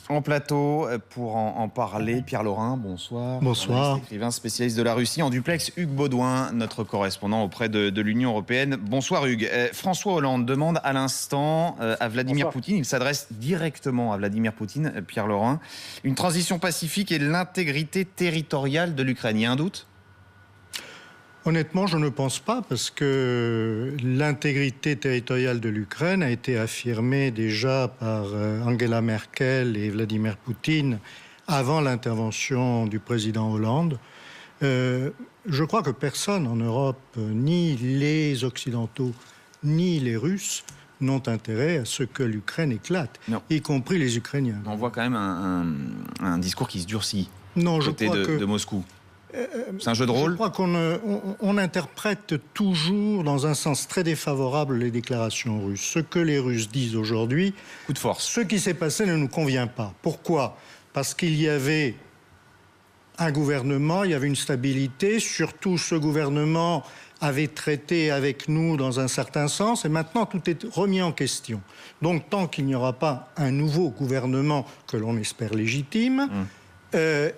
En plateau, pour en parler, Pierre Laurin, bonsoir. Bonsoir. Écrivain spécialiste de la Russie. En duplex, Hugues Baudouin, notre correspondant auprès de l'Union européenne. Bonsoir Hugues. François Hollande demande à l'instant à Vladimir Poutine, il s'adresse directement à Vladimir Poutine, Pierre Laurin, une transition pacifique et l'intégrité territoriale de l'Ukraine. Il y a un doute ? Honnêtement, je ne pense pas, parce que l'intégrité territoriale de l'Ukraine a été affirmée déjà par Angela Merkel et Vladimir Poutine avant l'intervention du président Hollande. Je crois que personne en Europe, ni les Occidentaux, ni les Russes, n'ont intérêt à ce que l'Ukraine éclate, y compris les Ukrainiens. On voit quand même un discours qui se durcit côté de Moscou. C'est un jeu de rôle ? Je crois qu'on interprète toujours dans un sens très défavorable les déclarations russes. Ce que les Russes disent aujourd'hui, coup de force. Ce qui s'est passé ne nous convient pas. Pourquoi ? Parce qu'il y avait un gouvernement, il y avait une stabilité. Surtout, ce gouvernement avait traité avec nous dans un certain sens. Et maintenant, tout est remis en question. Donc, tant qu'il n'y aura pas un nouveau gouvernement que l'on espère légitime...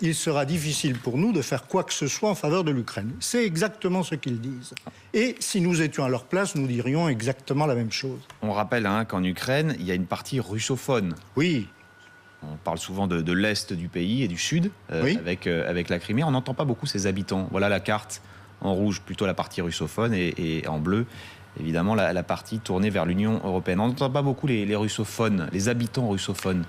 il sera difficile pour nous de faire quoi que ce soit en faveur de l'Ukraine. C'est exactement ce qu'ils disent. Et si nous étions à leur place, nous dirions exactement la même chose. On rappelle qu'en Ukraine, il y a une partie russophone. Oui. On parle souvent de l'Est du pays et du Sud, oui. avec la Crimée. On n'entend pas beaucoup ces habitants. Voilà la carte. En rouge, plutôt la partie russophone, et en bleu, évidemment, la partie tournée vers l'Union européenne. On n'entend pas beaucoup les russophones, les habitants russophones.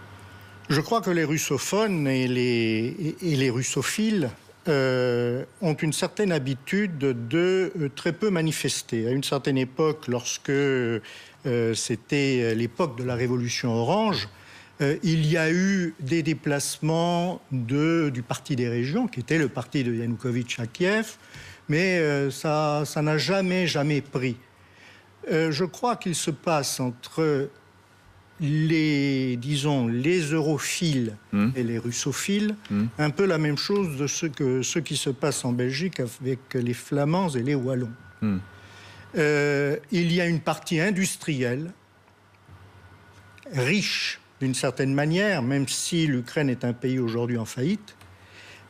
Je crois que les russophones et les russophiles ont une certaine habitude de très peu manifester. À une certaine époque, lorsque c'était l'époque de la Révolution orange, il y a eu des déplacements du Parti des régions, qui était le parti de Yanukovych à Kiev, mais ça n'a jamais pris. Je crois qu'il se passe entre les europhiles et les russophiles, un peu la même chose de ce qui se passe en Belgique avec les Flamands et les Wallons. Il y a une partie industrielle, riche d'une certaine manière, même si l'Ukraine est un pays aujourd'hui en faillite,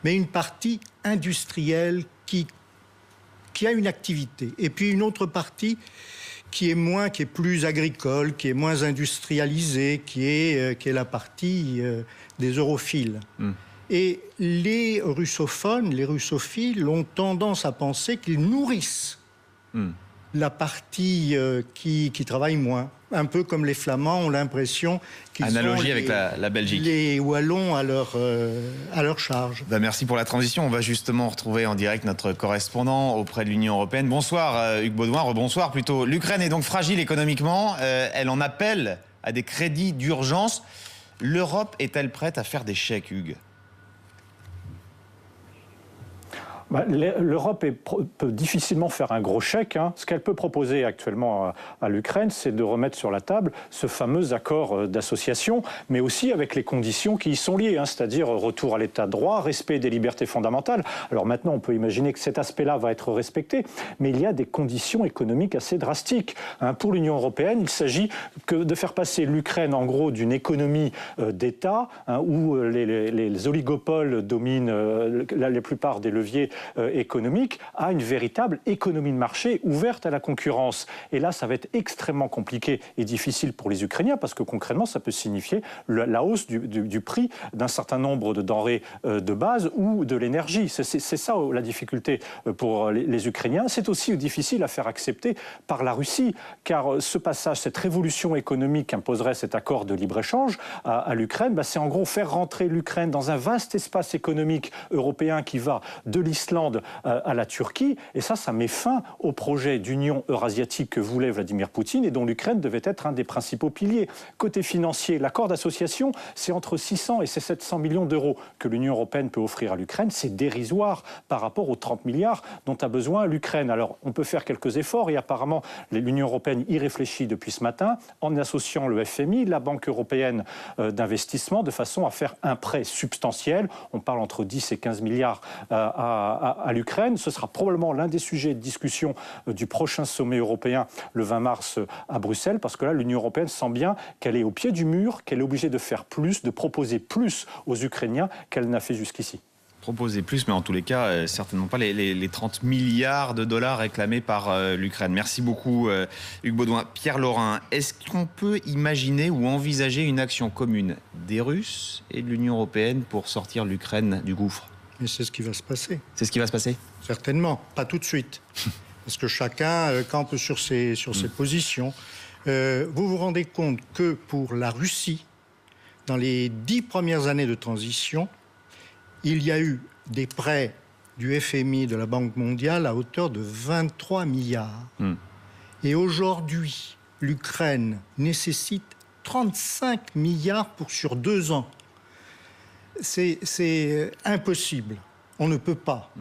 mais une partie industrielle qui a une activité. Et puis une autre partie qui est plus agricole, qui est moins industrialisée, qui est la partie des europhiles. Et les russophones, les russophiles ont tendance à penser qu'ils nourrissent la partie qui travaille moins. Un peu comme les Flamands ont l'impression qu'ils Analogie sont avec la Belgique. Les Wallons à leur charge. Merci pour la transition. On va justement retrouver en direct notre correspondant auprès de l'Union européenne. Bonsoir Hugues Baudouin, rebonsoir plutôt. L'Ukraine est donc fragile économiquement. Elle en appelle à des crédits d'urgence. L'Europe est-elle prête à faire des chèques, Hugues ? L'Europe peut difficilement faire un gros chèque. Ce qu'elle peut proposer actuellement à l'Ukraine, c'est de remettre sur la table ce fameux accord d'association, mais aussi avec les conditions qui y sont liées, c'est-à-dire retour à l'état de droit, respect des libertés fondamentales. Alors maintenant, on peut imaginer que cet aspect-là va être respecté, mais il y a des conditions économiques assez drastiques. Pour l'Union européenne, il s'agit de faire passer l'Ukraine, en gros, d'une économie d'État, où les oligopoles dominent la plupart des leviers économique à une véritable économie de marché ouverte à la concurrence. Et là, ça va être extrêmement compliqué et difficile pour les Ukrainiens parce que concrètement, ça peut signifier la hausse du prix d'un certain nombre de denrées de base ou de l'énergie. C'est ça la difficulté pour les Ukrainiens. C'est aussi difficile à faire accepter par la Russie, car ce passage, cette révolution économique qu'imposerait cet accord de libre-échange à l'Ukraine, c'est en gros faire rentrer l'Ukraine dans un vaste espace économique européen qui va de l'Islande à la Turquie, et ça met fin au projet d'union eurasiatique que voulait Vladimir Poutine et dont l'Ukraine devait être un des principaux piliers. Côté financier, l'accord d'association, c'est entre 600 et 700 millions d'euros que l'Union européenne peut offrir à l'Ukraine. C'est dérisoire par rapport aux 30 milliards dont a besoin l'Ukraine. Alors, on peut faire quelques efforts et apparemment, l'Union européenne y réfléchit depuis ce matin en associant le FMI, la Banque européenne d'investissement, de façon à faire un prêt substantiel. On parle entre 10 et 15 milliards à à l'Ukraine. Ce sera probablement l'un des sujets de discussion du prochain sommet européen le 20 mars à Bruxelles, parce que là, l'Union européenne sent bien qu'elle est au pied du mur, qu'elle est obligée de faire plus, de proposer plus aux Ukrainiens qu'elle n'a fait jusqu'ici. Proposer plus, mais en tous les cas, certainement pas les 30 milliards de dollars réclamés par l'Ukraine. Merci beaucoup, Hugues Baudouin. Pierre Laurin, est-ce qu'on peut imaginer ou envisager une action commune des Russes et de l'Union européenne pour sortir l'Ukraine du gouffre? Mais c'est ce qui va se passer. C'est ce qui va se passer? Certainement, pas tout de suite. Parce que chacun campe sur ses positions. Vous vous rendez compte que pour la Russie, dans les 10 premières années de transition, il y a eu des prêts du FMI, de la Banque mondiale, à hauteur de 23 milliards. Et aujourd'hui, l'Ukraine nécessite 35 milliards sur 2 ans. C'est impossible. On ne peut pas.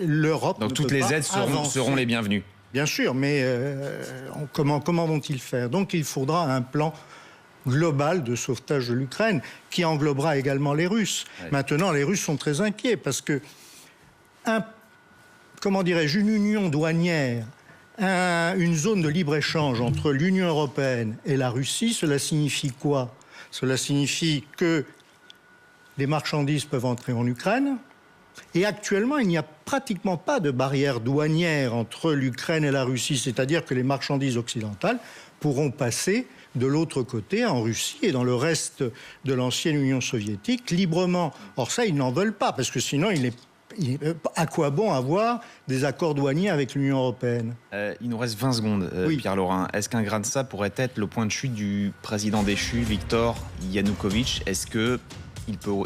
L'Europe Donc ne toutes peut les pas aides seront les bienvenues. Bien sûr, mais comment vont-ils faire? Donc il faudra un plan global de sauvetage de l'Ukraine, qui englobera également les Russes. Ouais. Maintenant, les Russes sont très inquiets parce que, une union douanière, une zone de libre-échange entre l'Union européenne et la Russie, cela signifie quoi? Cela signifie que les marchandises peuvent entrer en Ukraine. Et actuellement, il n'y a pratiquement pas de barrière douanière entre l'Ukraine et la Russie, c'est-à-dire que les marchandises occidentales pourront passer de l'autre côté, en Russie et dans le reste de l'ancienne Union soviétique, librement. Or ça, ils n'en veulent pas, parce que sinon, à quoi bon avoir des accords douaniers avec l'Union européenne? Il nous reste 20 secondes, oui. Pierre Laurin. Est-ce qu'un grain de sable pourrait être le point de chute du président déchu, Viktor Yanukovych? Est-ce que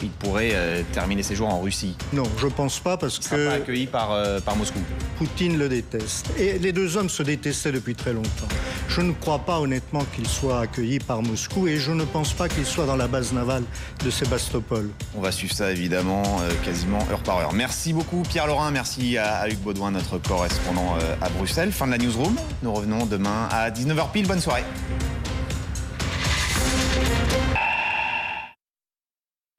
il pourrait terminer ses jours en Russie? Non, je ne pense pas, parce que... Il ne sera pas accueilli par Moscou. Poutine le déteste. Et les deux hommes se détestaient depuis très longtemps. Je ne crois pas honnêtement qu'il soit accueilli par Moscou, et je ne pense pas qu'il soit dans la base navale de Sébastopol. On va suivre ça évidemment quasiment heure par heure. Merci beaucoup Pierre Laurin, merci à Hugues Baudouin, notre correspondant à Bruxelles. Fin de la newsroom, nous revenons demain à 19h pile. Bonne soirée.